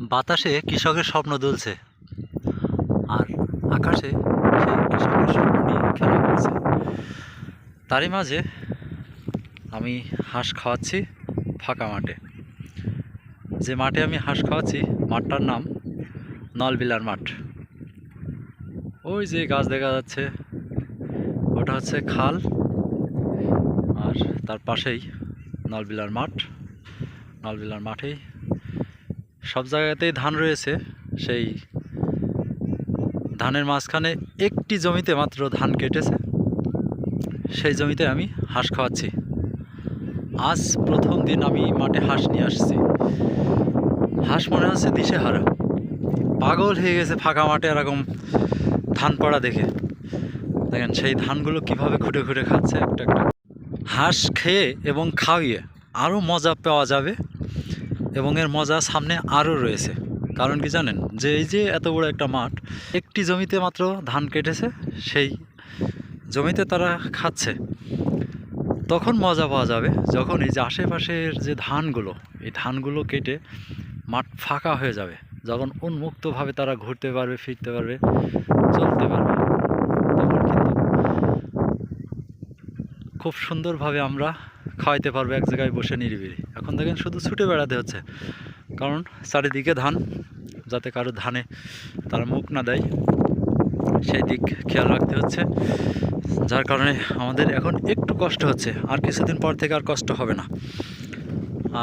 বাতাসে কৃষকের স্বপ্ন দুলছে, আর আকাশে সেই কৃষকের স্বপ্ন নিয়ে খেলা করছে। তারই মাঝে আমি হাঁস খাওয়াচ্ছি ফাঁকা মাঠে। যে মাঠে আমি হাঁস খাওয়াচ্ছি মাঠটার নাম নলবিলার মাঠ। ওই যে গাছ দেখা যাচ্ছে ওটা হচ্ছে খাল, আর তার পাশেই নলবিলার মাঠ। নলবিলার মাঠেই সব জায়গাতেই ধান রয়েছে। সেই ধানের মাঝখানে একটি জমিতে মাত্র ধান কেটেছে, সেই জমিতে আমি হাঁস খাওয়াচ্ছি। আজ প্রথম দিন আমি মাঠে হাঁস নিয়ে আসছি। হাঁস মনে হচ্ছে দিশেহারা, পাগল হয়ে গেছে ফাঁকা মাঠে এরকম ধান পড়া দেখে। দেখেন সেই ধানগুলো কিভাবে খুঁটে খুঁটে খাচ্ছে একটা একটা। হাঁস খেয়ে এবং খাওয়িয়ে আরও মজা পাওয়া যাবে, এবং এর মজা সামনে আরও রয়েছে। কারণ কি জানেন, যে এই যে এত বড় একটা মাঠ, একটি জমিতে মাত্র ধান কেটেছে, সেই জমিতে তারা খাচ্ছে। তখন মজা পাওয়া যাবে যখন এই যে আশেপাশের যে ধানগুলো, এই ধানগুলো কেটে মাঠ ফাঁকা হয়ে যাবে, যখন উন্মুক্তভাবে তারা ঘুরতে পারবে, ফিরতে পারবে, চলতে পারবে, তখন কিন্তু খুব সুন্দরভাবে আমরা খাওয়াইতে পারবো এক জায়গায় বসে নিরিবিলি। এখন দেখেন শুধু ছুটে বেড়াতে হচ্ছে, কারণ চারিদিকে ধান, যাতে কারো ধানে তারা মুখ না দেয় সেই দিক খেয়াল রাখতে হচ্ছে। যার কারণে আমাদের এখন একটু কষ্ট হচ্ছে, আর কিছুদিন পর থেকে আর কষ্ট হবে না।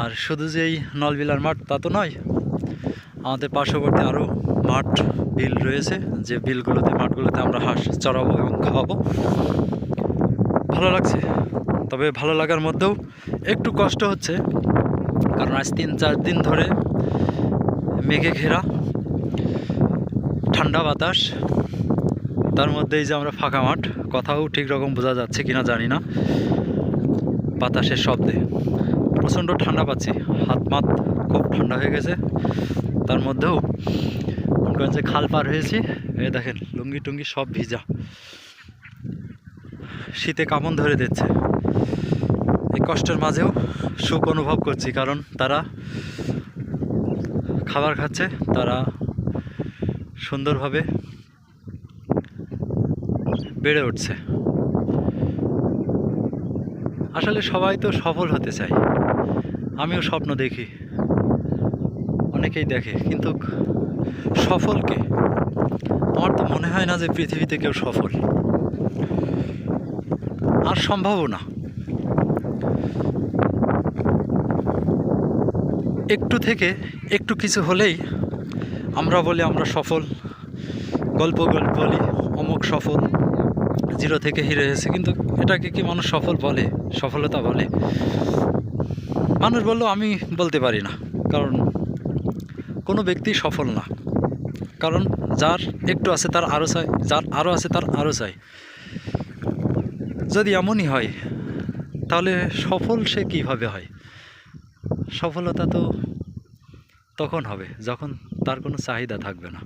আর শুধু যে এই নলবিলার মাঠ তা তো নয়, আমাদের পার্শ্ববর্তী আরও মাঠ, বিল রয়েছে, যে বিলগুলোতে, মাঠগুলোতে আমরা হাঁস চড়াবো এবং খাওয়াবো। ভালো লাগছে, তবে ভালো লাগার মধ্যেও একটু কষ্ট হচ্ছে, কারণ আজ 3-4 দিন ধরে মেঘে ঘেরা, ঠান্ডা বাতাস, তার মধ্যেই যে আমরা ফাঁকা মাঠ, কথাও ঠিক রকম বোঝা যাচ্ছে কিনা জানি না। বাতাসের শব্দে প্রচণ্ড ঠান্ডা পাচ্ছি, হাত মাত খুব ঠান্ডা হয়ে গেছে। তার মধ্যেও মনে যে খাল পার হয়েছি, এই দেখেন লুঙ্গি টুঙ্গি সব ভিজা, শীতে কামন ধরে দিচ্ছে। এই কষ্টের মাঝেও সুখ অনুভব করছি, কারণ তারা খাবার খাচ্ছে, তারা সুন্দরভাবে বেড়ে উঠছে। আসলে সবাই তো সফল হতে চায়, আমিও স্বপ্ন দেখি, অনেকেই দেখে, কিন্তু সফলকে আমার তো মনে হয় না যে পৃথিবীতে কেউ সফল, আর সম্ভবও না। একটু থেকে একটু কিছু হলেই আমরা বলি আমরা সফল, গল্প বলি অমুক সফল, জিরো থেকে হিরো হয়েছে। কিন্তু এটাকে কি মানুষ সফল বলে, সফলতা বলে? মানুষ বললেও আমি বলতে পারি না, কারণ কোনো ব্যক্তি সফল না। কারণ যার একটু আছে তার আরও চাই, যার আরও আছে তার আরও চাই। যদি এমনই হয় তাহলে সফল সে কীভাবে হয়? সফলতা তো তখন হবে যখন তার কোনো চাহিদা থাকবে না।